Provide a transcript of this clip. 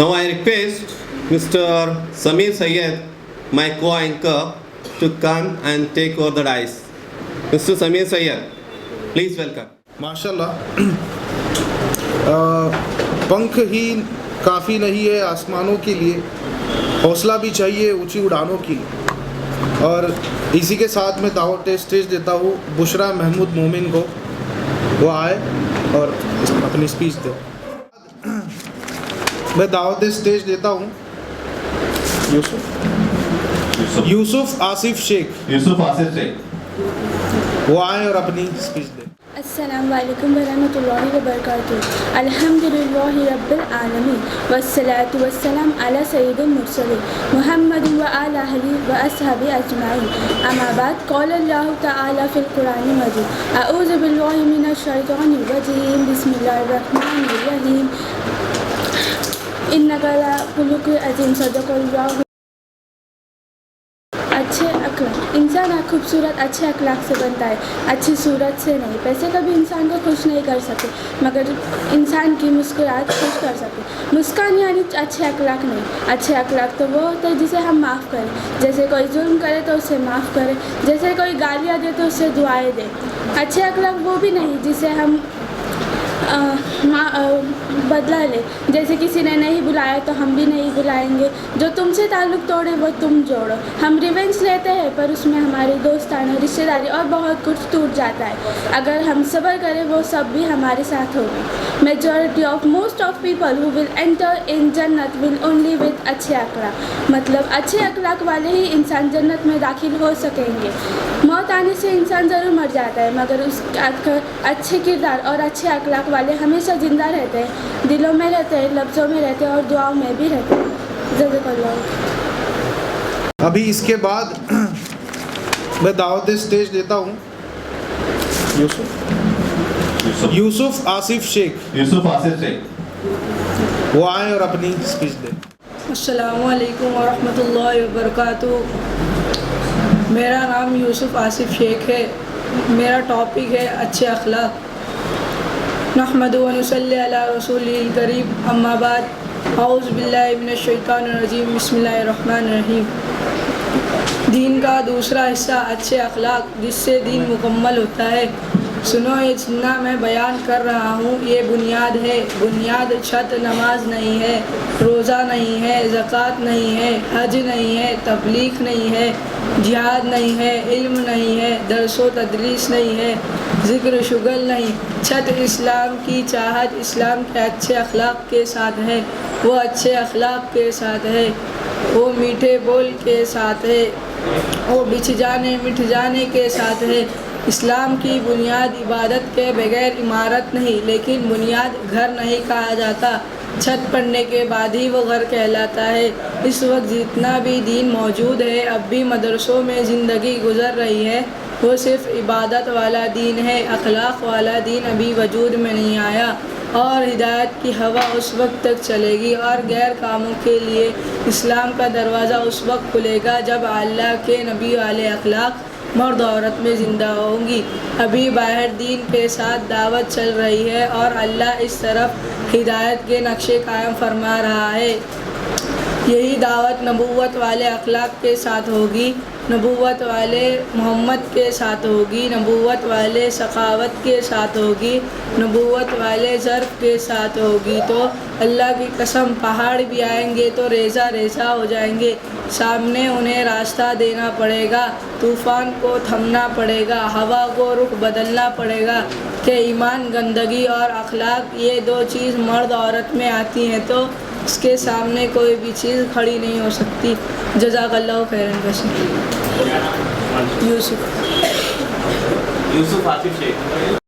Now I request Mr. Sameer Syed, my co-anchor, to come and take over the dice. Mr. Sameer Syed, please welcome. माशाल्लाह पंख ही काफ़ी नहीं है आसमानों के लिए, हौसला भी चाहिए ऊंची उड़ानों के लिए। और इसी के साथ मैं दावत स्टेज देता हूँ बुशरा महमूद मोमिन को, वो आए और अपनी स्पीच दे। मैं दावत स्टेज देता हूँ यूसुफ आसिफ शेख, वो आए और अपनी स्पीच दे। अस्सलाम वालेकुम वरहमतुल्लाहि वबरकातुहू। अल्हम्दुलिल्लाहि रब्बिल आलमीन वस्सलातु वस्सलाम अला सय्यिदिल मुरसलीन मुहम्मद व आला आलिहि व अस्हाबी अजमाइन। अम्मा बाद क़ाल अल्लाहु तआला फ़िल कुरानिल मजीद अऊज़ु बिल्लाहि मिनश शैतानिर रजीम बिस्मिल्लाहिर रहमानिर रहीम इन्नका ला खुलुक़िन अज़ीम। सदक़ल्लाहु। अच्छे अखलाक, इंसान खूबसूरत अच्छे अखलाक से बनता है, अच्छी सूरत से नहीं। पैसे कभी इंसान को खुश नहीं कर सकते, मगर इंसान की मुस्कुराहट खुश कर सकते। मुस्कान यानी अच्छे अखलाक नहीं। अच्छे अखलाक तो वो होते हैं जिसे हम माफ़ करें, जैसे कोई जुल्म करे तो उसे माफ़ करें, जैसे कोई गालियाँ दे तो उससे दुआएं दें। अच्छे अखलाक वो भी नहीं जिसे हम बदला ले, जैसे किसी ने नहीं बुलाया तो हम भी नहीं बुलाएंगे, जो तुमसे ताल्लुक़ तोड़े वो तुम जोड़ो। हम रिवेंज लेते हैं पर उसमें हमारी दोस्ताना रिश्तेदारी और बहुत कुछ टूट जाता है। अगर हम सब्र करें वो सब भी हमारे साथ होगी। Majority of most of people who will enter in जन्नत विल ओनली विद अच्छे अखलाक, मतलब अच्छे अखलाक वाले ही इंसान जन्नत में दाखिल हो सकेंगे। मौत आने से इंसान ज़रूर मर जाता है, मगर उसका अच्छे किरदार और अच्छे अखलाक वाले हमेशा ज़िंदा रहते हैं, दिलों में रहते हैं, लफ्ज़ों में रहते हैं और दुआओं में भी रहते हैं। जज़ाकल्लाह। अभी इसके बाद मैं दावत स्टेज देता हूँ यूसुफ आसिफ शेख, वो आए और अपनी स्पीच दें। अस्सलामु अलैकुम वरहमतुल्लाहि वबरकातुहू। मेरा नाम यूसुफ आसिफ शेख है। मेरा टॉपिक है अच्छे अखलाक। नहमदु व नसल्ली अला रसूलिल करीम, अम्मा बाद, औज़ु बिल्लाहि मिनश शैतानिर रजीम, बिस्मिल्लाहिर रहमानिर रहीम। दीन का दूसरा हिस्सा अच्छे अखलाक, जिससे दीन मुकम्मल होता है। सुनो, ये जितना मैं बयान कर रहा हूँ ये बुनियाद है। बुनियाद छत नमाज नहीं है, रोज़ा नहीं है, ज़कात नहीं है, हज नहीं है, तबलीग नहीं है, जिहाद नहीं है, इल्म नहीं है, दरसो तदरीस नहीं है, ज़िक्र शुगल नहीं। छत इस्लाम की चाहत इस्लाम के अच्छे अखलाक के साथ है। वो अच्छे अखलाक के साथ है, वो मीठे बोल के साथ है, वो मिट जाने के साथ है। इस्लाम की बुनियाद इबादत के बगैर इमारत नहीं, लेकिन बुनियाद घर नहीं कहा जाता। छत पड़ने के बाद ही वो घर कहलाता है। इस वक्त जितना भी दीन मौजूद है, अब भी मदरसों में ज़िंदगी गुजर रही है, वो सिर्फ़ इबादत वाला दीन है। अखलाक वाला दीन अभी वजूद में नहीं आया, और हिदायत की हवा उस वक्त तक चलेगी और गैर कामों के लिए इस्लाम का दरवाज़ा उस वक्त खुलेगा जब अल्लाह के नबी वाले अखलाक मर्द औरत में ज़िंदा होंगी। अभी बाहर दीन के साथ दावत चल रही है और अल्लाह इस तरफ हिदायत के नक्शे कायम फरमा रहा है। यही दावत नबूवत वाले अखलाक के साथ होगी, नबूवत वाले मोहम्मद के साथ होगी, नबूवत वाले सखावत के साथ होगी, नबूवत वाले ज़र्फ़ के साथ होगी। तो अल्लाह की कसम, पहाड़ भी आएंगे तो रेज़ा रेज़ा हो जाएंगे, सामने उन्हें रास्ता देना पड़ेगा, तूफ़ान को थमना पड़ेगा, हवा को रुख बदलना पड़ेगा। कि ईमान, गंदगी और अखलाक, ये दो चीज़ मर्द औरत में आती हैं तो इसके सामने कोई भी चीज़ खड़ी नहीं हो सकती। जज़ाकल्लाहु खैरन कसीर। यूसुफ आसिफ शेख।